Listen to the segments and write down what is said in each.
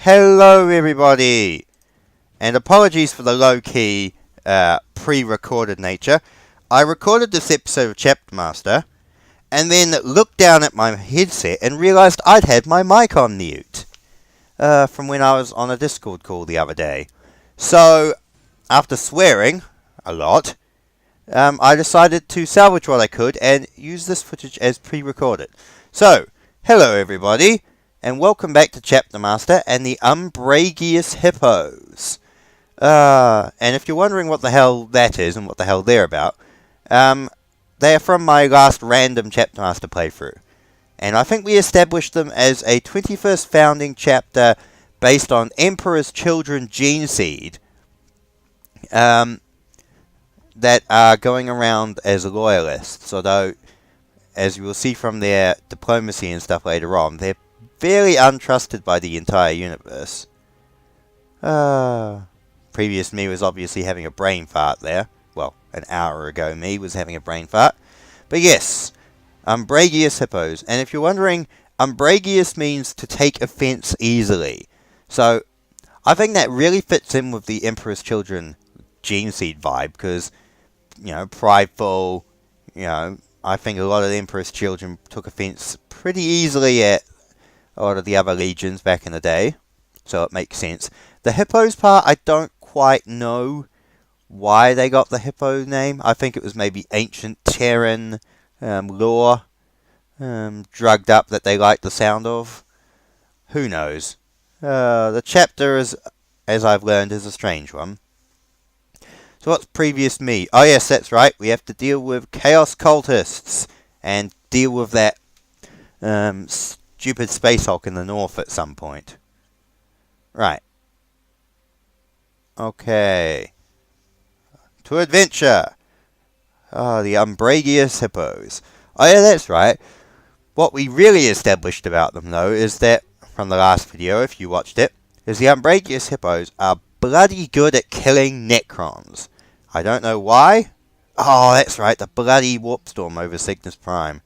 Hello everybody, and apologies for the low-key, pre-recorded nature. I recorded this episode of Chapter Master, and then looked down at my headset and realised I'd had my mic on mute, from when I was on a Discord call the other day. So, after swearing a lot, I decided to salvage what I could and use this footage as pre-recorded. So, hello everybody, and welcome back to Chapter Master and the Umbrageous Hippos. And if you're wondering what the hell that is and what the hell they're about, they are from my last random Chapter Master playthrough. And I think we established them as a 21st founding chapter based on Emperor's Children gene seed, that are going around as loyalists, although, as you will see from their diplomacy and stuff later on, they're fairly untrusted by the entire universe. Previous me was obviously having a brain fart there. Well, an hour ago me was having a brain fart. But yes, Umbrageous Hippos. And if you're wondering, Umbrageous means to take offense easily. So, I think that really fits in with the Emperor's Children gene seed vibe, because, you know, prideful, I think a lot of the Emperor's Children took offense pretty easily at a lot of the other legions back in the day, so it makes sense. The Hippos part, I don't quite know why they got the Hippo name. I think it was maybe ancient Terran lore, drugged up that they liked the sound of. Who knows? The chapter, as I've learned, is a strange one. So what's previous me? Oh yes, that's right, we have to deal with Chaos Cultists, and deal with that stupid Space Hulk in the north at some point. Right. Okay. To adventure! Oh, the Umbrageous Hippos. Oh yeah, that's right. What we really established about them, though, is that, from the last video, if you watched it, is the Umbrageous Hippos are bloody good at killing Necrons. I don't know why. Oh, that's right, the bloody warp storm over Cygnus Prime.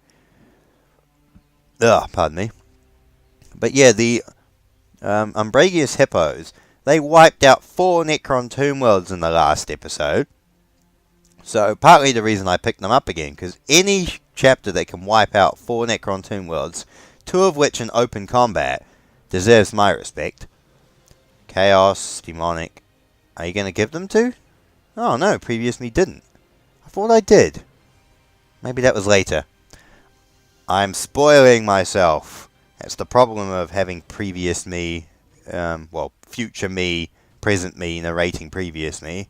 Ugh, pardon me. But yeah, the Umbrageous Hippos, they wiped out 4 Necron tomb worlds in the last episode. So, partly the reason I picked them up again, because any chapter that can wipe out 4 Necron tomb worlds, 2 of which in open combat, deserves my respect. Chaos, Demonic. Are you going to give them to? Oh no, previous me didn't. I thought I did. Maybe that was later. I'm spoiling myself. That's the problem of having previous me, future me, present me, narrating previous me.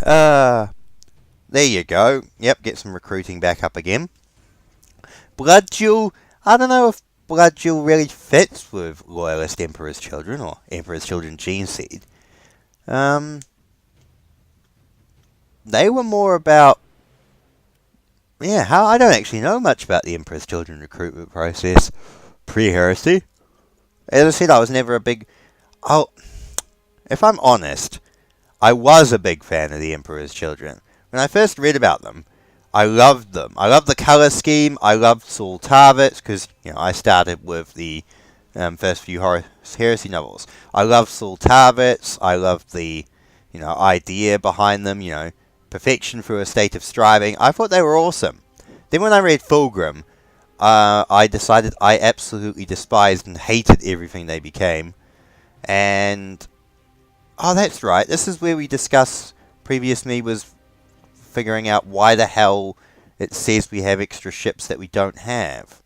There you go. Yep, get some recruiting back up again. Blood Duel. I don't know if Blood Duel really fits with Loyalist Emperor's Children, or Emperor's Children gene seed. They were more about... Yeah, I don't actually know much about the Emperor's Children recruitment process pre-heresy. As I said, I was never a big... if I'm honest, I was a big fan of the Emperor's Children. When I first read about them, I loved them. I loved the colour scheme. I loved Saul Tarvitz, because, I started with the first few heresy novels. I loved Saul Tarvitz. I loved the, idea behind them, perfection through a state of striving. I thought they were awesome. Then when I read Fulgrim, I decided I absolutely despised and hated everything they became. And... oh, that's right. This is where we discuss... Previous me was figuring out why the hell it says we have extra ships that we don't have.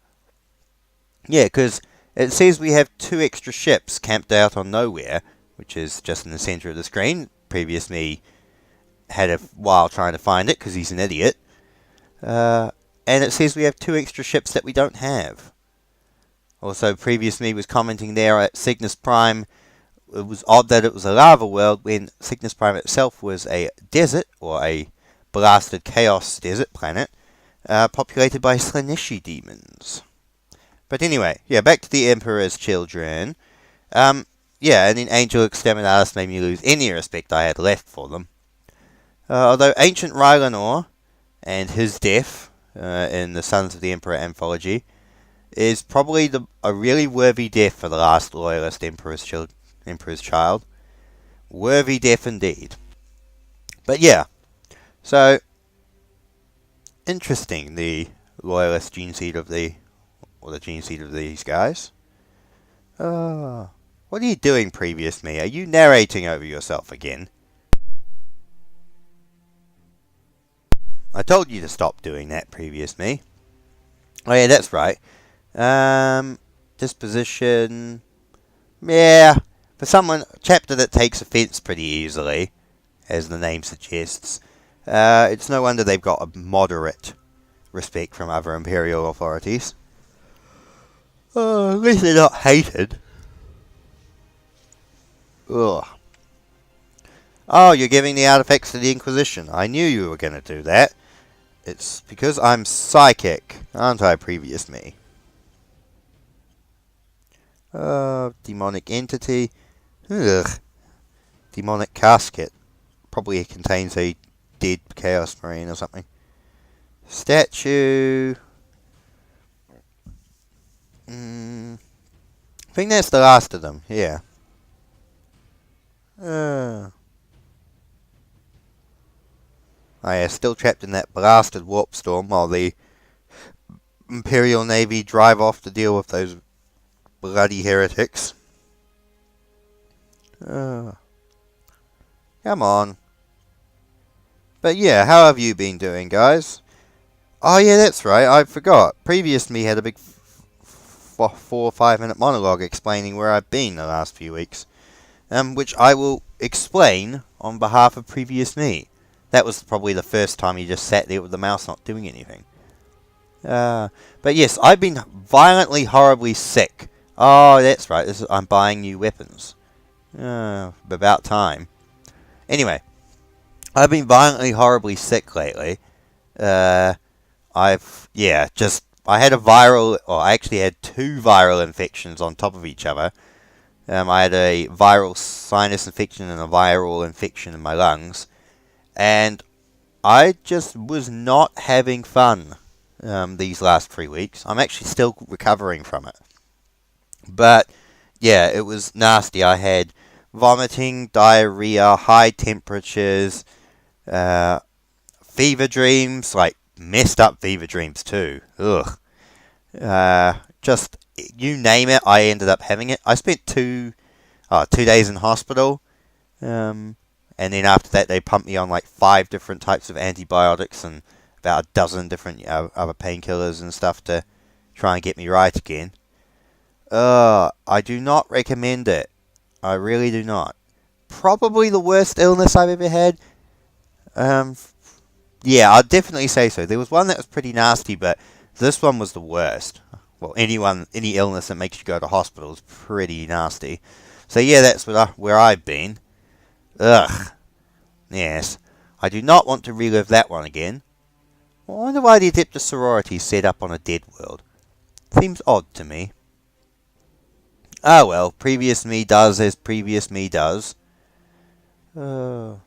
Yeah, because it says we have 2 extra ships camped out on nowhere, which is just in the center of the screen. Previous me had a while trying to find it, because he's an idiot. And it says we have 2 extra ships that we don't have. Also, previous me was commenting there at Cygnus Prime. It was odd that it was a lava world when Cygnus Prime itself was a desert, or a blasted chaos desert planet, populated by Slaaneshi demons. But anyway, yeah, back to the Emperor's Children. Yeah, and then Angel Exterminatus made me lose any respect I had left for them. Although Ancient Rylanor and his death in the Sons of the Emperor anthology is probably a really worthy death for the last loyalist Emperor's child. Worthy death indeed. But yeah, so interesting, the loyalist gene seed of the gene seed of these guys. What are you doing, previous me? Are you narrating over yourself again? I told you to stop doing that, previous me. Oh yeah, that's right. Disposition. Yeah, for someone chapter that takes offence pretty easily, as the name suggests. It's no wonder they've got a moderate respect from other Imperial authorities. At least they're not hated. Ugh. Oh, you're giving the artifacts to the Inquisition. I knew you were going to do that. It's because I'm psychic, aren't I, previous me? Demonic entity. Ugh. Demonic casket. Probably contains a dead Chaos Marine or something. Statue. I think that's the last of them, yeah. I am still trapped in that blasted warp storm while the Imperial Navy drive off to deal with those bloody heretics. Come on. But yeah, how have you been doing, guys? Oh yeah, that's right, I forgot. Previous me had a big 4 or 5 minute monologue explaining where I've been the last few weeks. Which I will explain on behalf of previous me. That was probably the first time you just sat there with the mouse not doing anything. But yes, I've been violently, horribly sick. Oh, that's right. I'm buying new weapons. About time. Anyway, I've been violently, horribly sick lately. I had a viral, or I actually had 2 viral infections on top of each other. I had a viral sinus infection and a viral infection in my lungs. And I just was not having fun these last 3 weeks. I'm actually still recovering from it. But, yeah, it was nasty. I had vomiting, diarrhea, high temperatures, fever dreams, like messed up fever dreams too. Ugh. Just, you name it, I ended up having it. I spent 2 days in hospital. And then after that, they pumped me on like 5 different types of antibiotics and about a dozen different other painkillers and stuff to try and get me right again. I do not recommend it. I really do not. Probably the worst illness I've ever had. Yeah, I'd definitely say so. There was one that was pretty nasty, but this one was the worst. Well, any illness that makes you go to hospital is pretty nasty. So yeah, that's where I've been. Ugh. Yes. I do not want to relive that one again. I wonder why the Adeptus Sorority is set up on a dead world. Seems odd to me. Ah well, previous me does as previous me does. There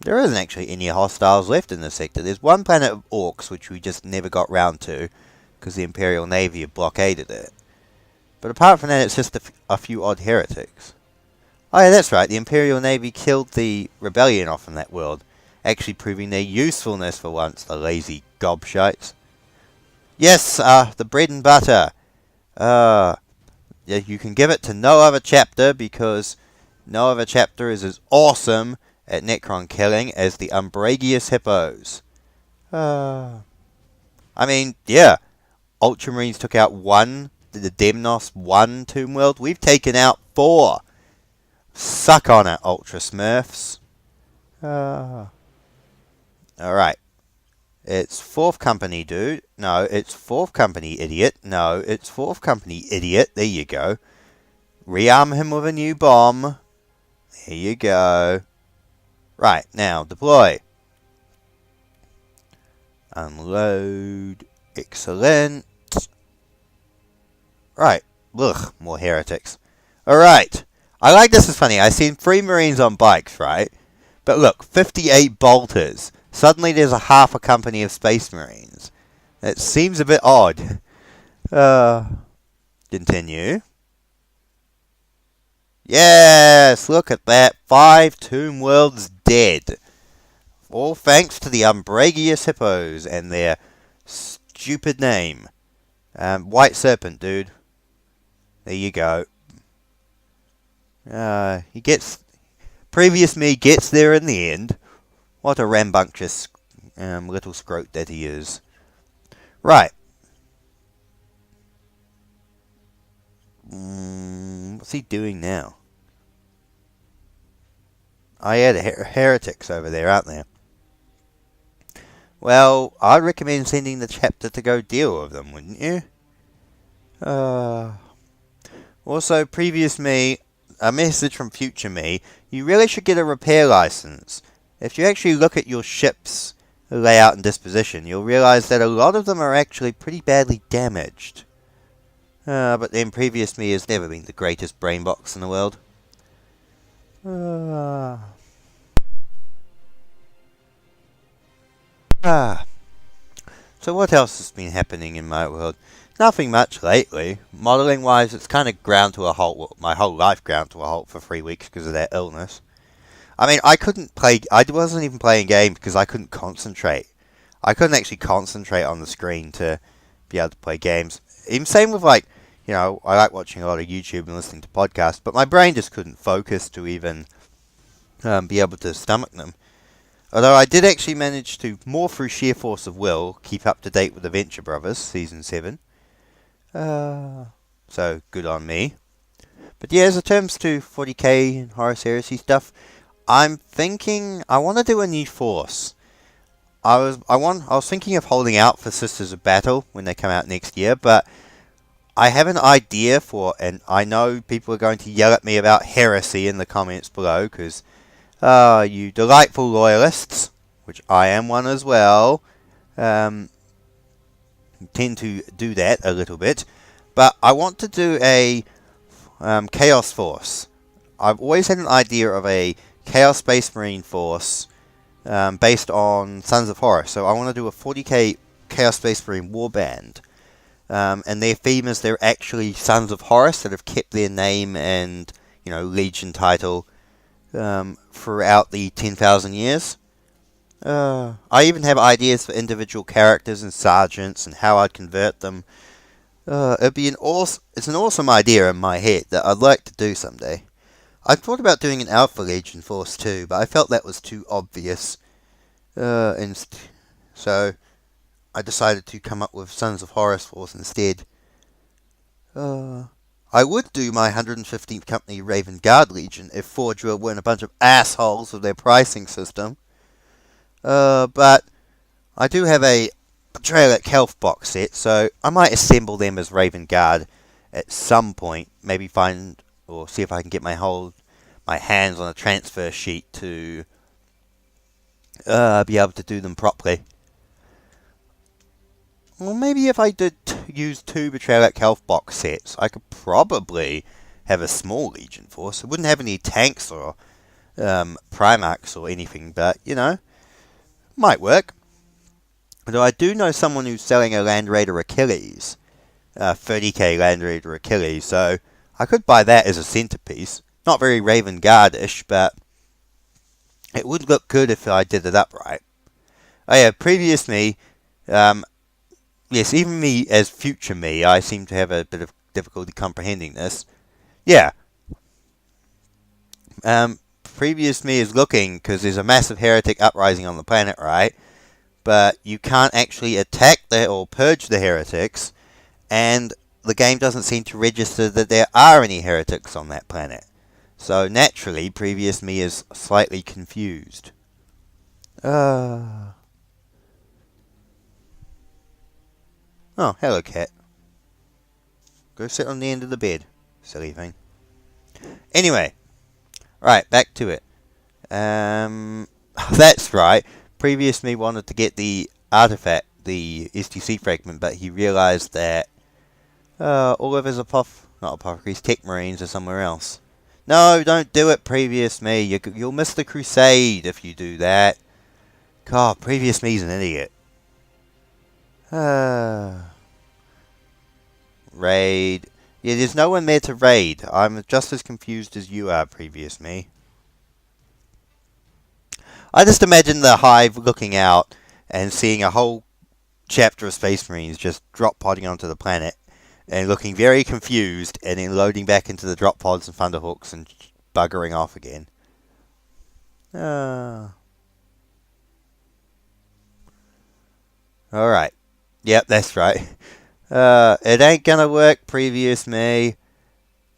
isn't actually any hostiles left in this sector. There's one planet of orcs which we just never got round to because the Imperial Navy have blockaded it. But apart from that, it's just a few odd heretics. Oh yeah, that's right, the Imperial Navy killed the rebellion off in that world, actually proving their usefulness for once, the lazy gobshites. Yes, the bread and butter. Yeah, you can give it to no other chapter, because no other chapter is as awesome at Necron killing as the Umbrageous Hippos. I mean, yeah, Ultramarines took out the Demnos 1 Tomb World. We've taken out 4. Suck on it, Ultra Smurfs. Alright. It's 4th Company, dude. No, it's 4th Company, idiot. No, it's 4th Company, idiot. There you go. Rearm him with a new bomb. There you go. Right, now, deploy. Unload. Excellent. Right. Ugh, more heretics. Alright. I like this is funny. I seen 3 Marines on bikes, right? But look, 58 bolters. Suddenly there's a half a company of Space Marines. It seems a bit odd. Continue. Yes, look at that. 5 tomb worlds dead. All thanks to the Umbrageous Hippos and their stupid name. White Serpent, dude. There you go. He gets... Previous me gets there in the end. What a rambunctious little scrote that he is. Right. What's he doing now? Oh yeah, the heretics over there, aren't there? Well, I'd recommend sending the chapter to go deal with them, wouldn't you? Also, previous me, a message from future me, you really should get a repair license. If you actually look at your ship's layout and disposition, you'll realize that a lot of them are actually pretty badly damaged. But then previous me has never been the greatest brain box in the world. So what else has been happening in my world? Nothing much lately. Modelling wise, it's kind of ground to a halt. Well, my whole life ground to a halt for 3 weeks because of that illness. I mean, I couldn't play. I wasn't even playing games because I couldn't concentrate. I couldn't actually concentrate on the screen to be able to play games. Even same with like, you know, I like watching a lot of YouTube and listening to podcasts, but my brain just couldn't focus to even be able to stomach them. Although I did actually manage to, more through sheer force of will, keep up to date with the Venture Brothers, Season 7. So, good on me. But yeah, as it comes to 40k and Horus Heresy stuff, I'm thinking I want to do a new force. I was thinking of holding out for Sisters of Battle when they come out next year, but I have an idea for, and I know people are going to yell at me about heresy in the comments below, because you delightful loyalists, which I am one as well, tend to do that a little bit. But I want to do a Chaos Force. I've always had an idea of a Chaos Space Marine Force based on Sons of Horus. So I want to do a 40k Chaos Space Marine Warband. And their theme is they're actually Sons of Horus that have kept their name and, you know, Legion title throughout the 10,000 years. I even have ideas for individual characters and sergeants and how I'd convert them. It's an awesome idea in my head that I'd like to do someday. I thought about doing an Alpha Legion Force too, but I felt that was too obvious. So I decided to come up with Sons of Horus Force instead. I would do my 115th Company Raven Guard Legion if Forger weren't a bunch of assholes with their pricing system. But I do have a Betrayal at Kelf box set, so I might assemble them as Raven Guard at some point. Maybe find or see if I can get my hands on a transfer sheet to be able to do them properly. Well, maybe if I did use 2 Betrayal at Kelf box sets, I could probably have a small Legion force. I wouldn't have any tanks or Primarchs or anything, but, you know, might work. Although I do know someone who's selling a Land Raider Achilles, 30k Land Raider Achilles, so I could buy that as a centerpiece. Not very Raven Guard-ish, but it would look good if I did it upright. Oh yeah, previous me, yes, even me as future me, I seem to have a bit of difficulty comprehending this. Yeah. Previous me is looking, because there's a massive heretic uprising on the planet, right? But you can't actually attack or purge the heretics, and the game doesn't seem to register that there are any heretics on that planet. So naturally, previous me is slightly confused. Oh, hello, cat. Go sit on the end of the bed, silly thing. Anyway, right, back to it. That's right. Previous me wanted to get the artifact, the STC fragment, but he realized that all of his Tech Marines are somewhere else. No, don't do it, previous me. You'll miss the crusade if you do that. God, previous me's an idiot. Raid. Yeah, there's no one there to raid. I'm just as confused as you are, previous me. I just imagine the Hive looking out and seeing a whole chapter of Space Marines just drop podding onto the planet and looking very confused and then loading back into the drop pods and Thunderhawks and buggering off again. Alright. Yep, that's right. It ain't gonna work, previous me.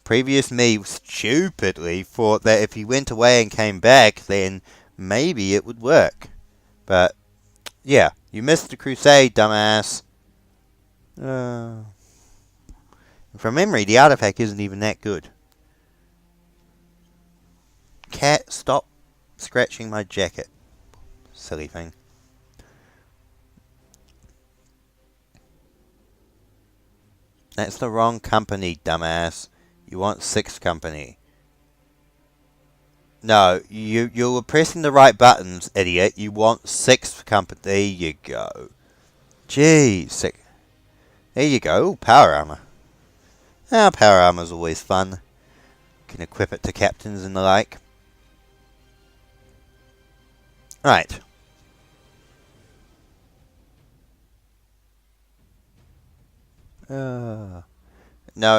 Previous me stupidly thought that if he went away and came back, then maybe it would work. But, yeah, you missed the crusade, dumbass. From memory, the artifact isn't even that good. Cat, stop scratching my jacket. Silly thing. That's the wrong company, dumbass. You want 6th company. No, you were pressing the right buttons, idiot. You want 6th company. There you go. Jeez. There you go. Ooh, power armor. Power armor's always fun. You can equip it to captains and the like. Right. No,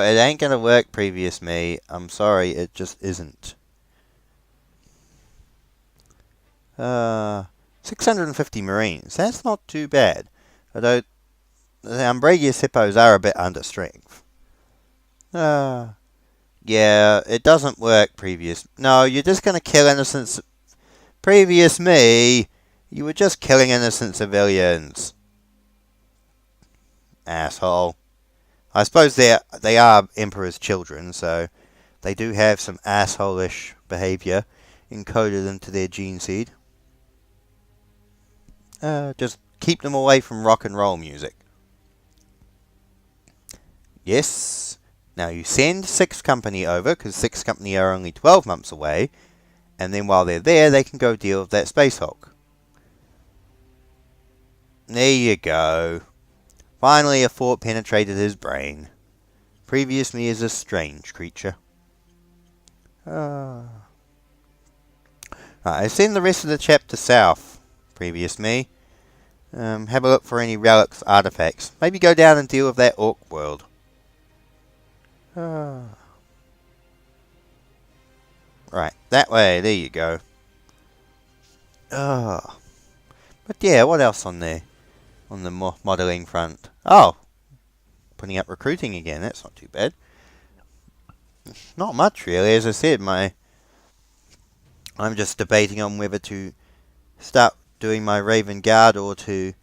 it ain't gonna work, previous me. I'm sorry, it just isn't. 650 Marines. That's not too bad. Although, the Umbrageous Hippos are a bit under strength. Yeah, it doesn't work, previous. No, you're just gonna kill innocent... Previous me! You were just killing innocent civilians. Asshole. I suppose they are Emperor's children, so they do have some asshole-ish behaviour encoded into their gene seed. Just keep them away from rock and roll music. Yes. Now you send 6th Company over, because 6th Company are only 12 months away, and then while they're there, they can go deal with that Space Hulk. There you go. Finally, a thought penetrated his brain. Previous me is a strange creature. Right, I send the rest of the chapter south. Previous me. Have a look for any relics, artifacts. Maybe go down and deal with that orc world. Right, that way. There you go. But yeah, what else on there? On the modelling front. Oh! Putting up recruiting again. That's not too bad. Not much, really. As I said, I'm just debating on whether to start doing my Raven Guard or to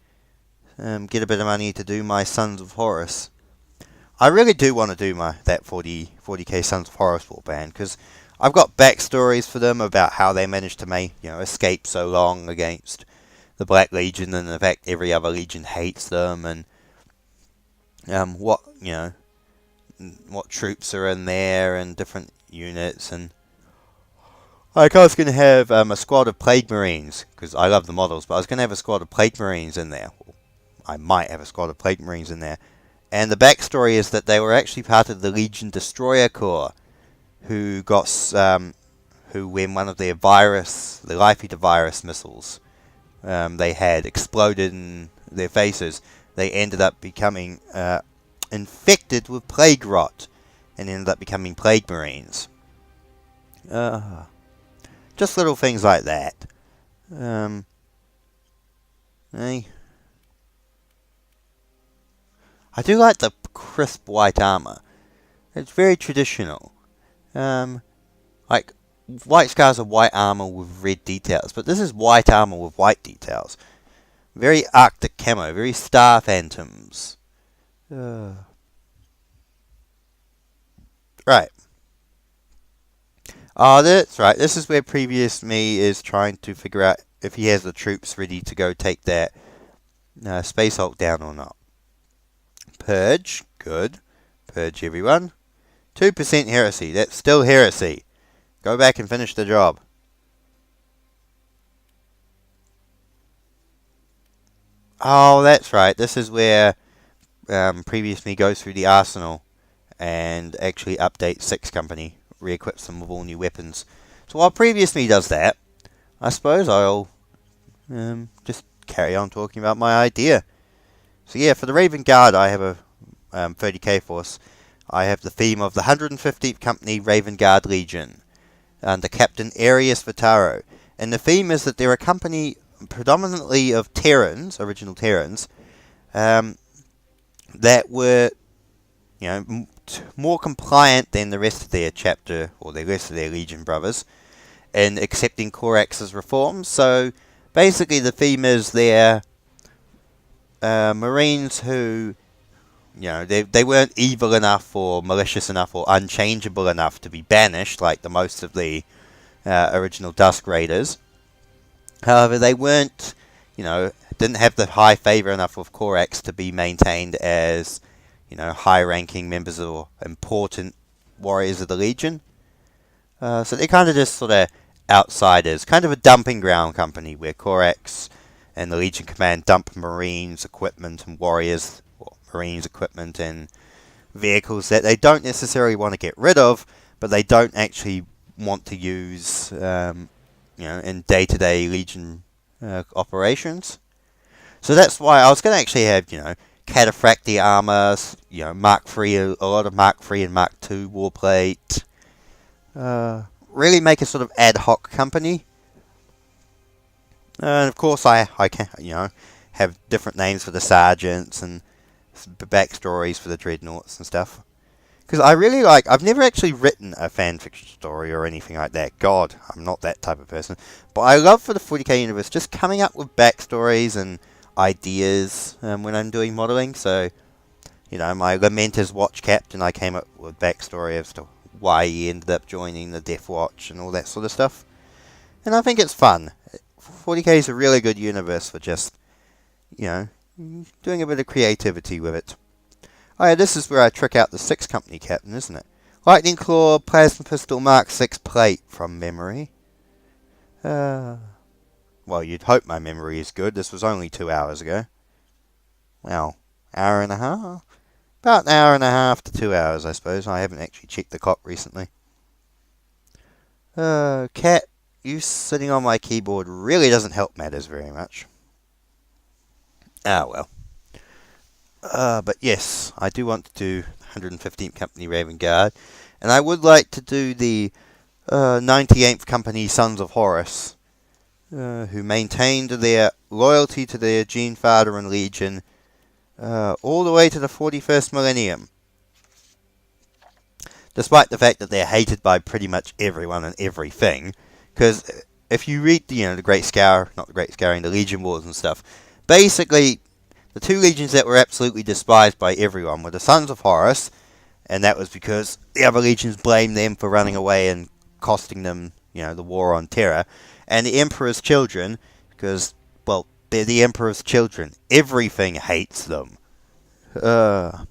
get a bit of money to do my Sons of Horus. I really do want to do that 40k Sons of Horus warband, because I've got backstories for them about how they managed to escape so long against the Black Legion, and the fact every other legion hates them, and what troops are in there and different units, and I was going to have a squad of Plague Marines, because I love the models, but I was going to have a squad of Plague Marines in there. I might have a squad of Plague Marines in there. And the backstory is that they were actually part of the Legion Destroyer Corps, who when one of their the Life Eater virus missiles they had exploded in their faces, they ended up becoming infected with plague rot and ended up becoming Plague Marines. Just little things like that. I do like the crisp white armor. It's very traditional. Like, White Scars are white armor with red details, but this is white armor with white details. Very Arctic camo, very Star Phantoms. Right. Oh, that's right. This is where previous me is trying to figure out if he has the troops ready to go take that Space Hulk down or not. Purge. Good. Purge everyone. 2% heresy. That's still heresy. Go back and finish the job. Oh, that's right. This is where previous me goes through the arsenal and actually update 6 Company, re-equips them with all new weapons. So while previous me does that, I suppose I'll just carry on talking about my idea. So yeah, for the Raven Guard, I have a 30k force. I have the theme of the 115th Company Raven Guard Legion under Captain Arius Vitaro. And the theme is that they're a company predominantly of Terrans, original Terrans, that were, more compliant than the rest of their chapter, or the rest of their Legion brothers, in accepting Corax's reforms. So basically the theme is they're Marines who, they weren't evil enough or malicious enough or unchangeable enough to be banished like the most of the original Dusk Raiders. However, they weren't, didn't have the high favour enough of Corax to be maintained as, high-ranking members or important warriors of the Legion. So they're kind of just sort of outsiders, kind of a dumping ground company where Corax and the Legion Command dump Marines, equipment, and warriors, or Marines, equipment, and vehicles that they don't necessarily want to get rid of, but they don't actually want to use, in day-to-day Legion operations. So that's why I was going to actually have, Cataphracti armor, Mark III, a lot of Mark III and Mark II warplate. Really make a sort of ad hoc company. And of course I can, have different names for the sergeants and backstories for the dreadnoughts and stuff. Because I really I've never actually written a fanfiction story or anything like that. God, I'm not that type of person. But I love for the 40k universe just coming up with backstories and ideas when I'm doing modelling. So, my Lamenter's Watch Captain, I came up with backstory as to why he ended up joining the Death Watch and all that sort of stuff. And I think it's fun. 40k is a really good universe for just, doing a bit of creativity with it. Oh yeah, this is where I trick out the 6 Company captain, isn't it? Lightning Claw, Plasma Pistol, Mark 6 plate from memory. Well, you'd hope my memory is good. This was only 2 hours ago. Well, hour and a half? About an hour and a half to 2 hours, I suppose. I haven't actually checked the clock recently. Cat, you sitting on my keyboard really doesn't help matters very much. Ah, well. But yes, I do want to do 115th Company Raven Guard. And I would like to do the 98th Company Sons of Horus, who maintained their loyalty to their Gene Father and Legion all the way to the 41st millennium. Despite the fact that they're hated by pretty much everyone and everything. Because if you read the Great Scour, not the Great Scouring, the Legion Wars and stuff, basically the 2 legions that were absolutely despised by everyone were the Sons of Horus, and that was because the other legions blamed them for running away and costing them, the war on Terra, and the Emperor's Children, because, well, they're the Emperor's children. Everything hates them. So,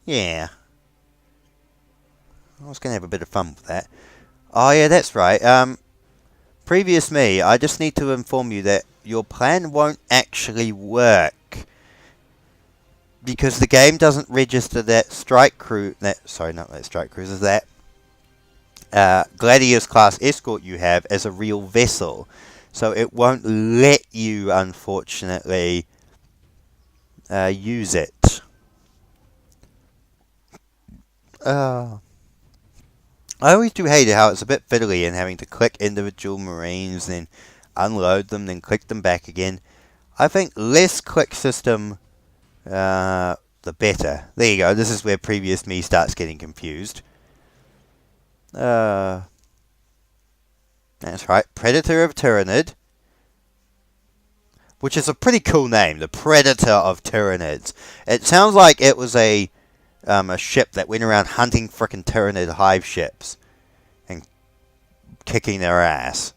yeah. I was going to have a bit of fun with that. Oh, yeah, that's right. Previous me, I just need to inform you that your plan won't actually work. Because the game doesn't register that strike crew... sorry, not that strike cruiser, that Gladius class escort you have as a real vessel. So it won't let you, unfortunately, use it. I always do hate how it's a bit fiddly and having to click individual Marines, then unload them, then click them back again. I think less click system, the better. There you go, this is where previous me starts getting confused. That's right, Predator of Tyranid. Which is a pretty cool name, the Predator of Tyranids. It sounds like it was a ship that went around hunting frickin' Tyranid hive ships and kicking their ass.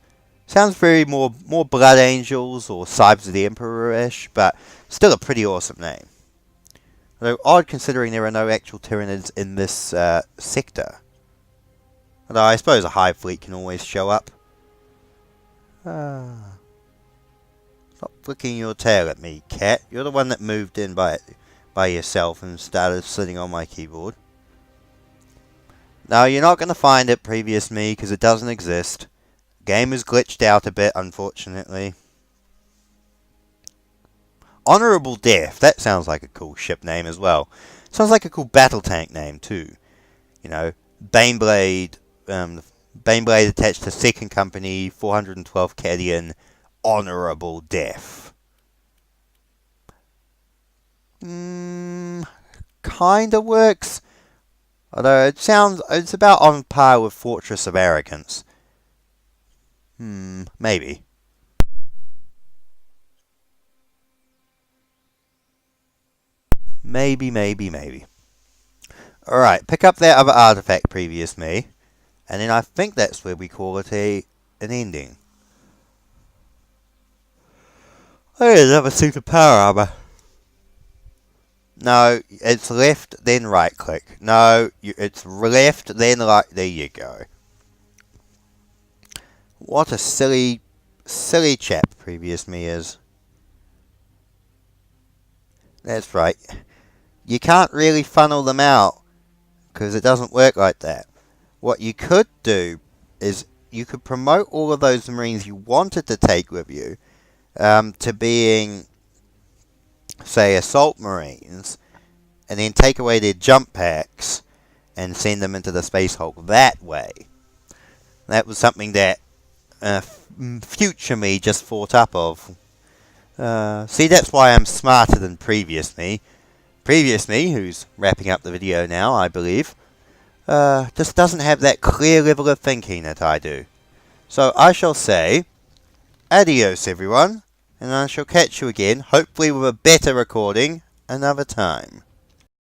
Sounds very more Blood Angels or Cybers of the Emperor-ish, but still a pretty awesome name. Although odd considering there are no actual Tyranids in this sector. Although I suppose a hive fleet can always show up. Stop flicking your tail at me, cat. You're the one that moved in by by yourself instead of sitting on my keyboard. Now, you're not going to find it, previous me, because it doesn't exist. Game is glitched out a bit, unfortunately. Honorable Death. That sounds like a cool ship name as well. Sounds like a cool battle tank name, too. You know, Baneblade attached to 2nd Company, 412 Cadian, Honorable Death. Kinda works. Although it's about on par with Fortress of Arrogance. Maybe. Maybe. Alright, pick up that other artifact, previous me. And then I think that's where we call it an ending. Oh, yeah, another suit of power armor. No, it's left, then right click. No, it's left, then right. There you go. What a silly chap previous me is. That's right. You can't really funnel them out, because it doesn't work like that. What you could do is you could promote all of those Marines you wanted to take with you to being, say, Assault Marines, and then take away their jump packs and send them into the Space Hulk that way. That was something that future me just thought up of. See, that's why I'm smarter than previous me. Previous me, who's wrapping up the video now, I believe, just doesn't have that clear level of thinking that I do. So I shall say, adios everyone, and I shall catch you again, hopefully with a better recording, another time.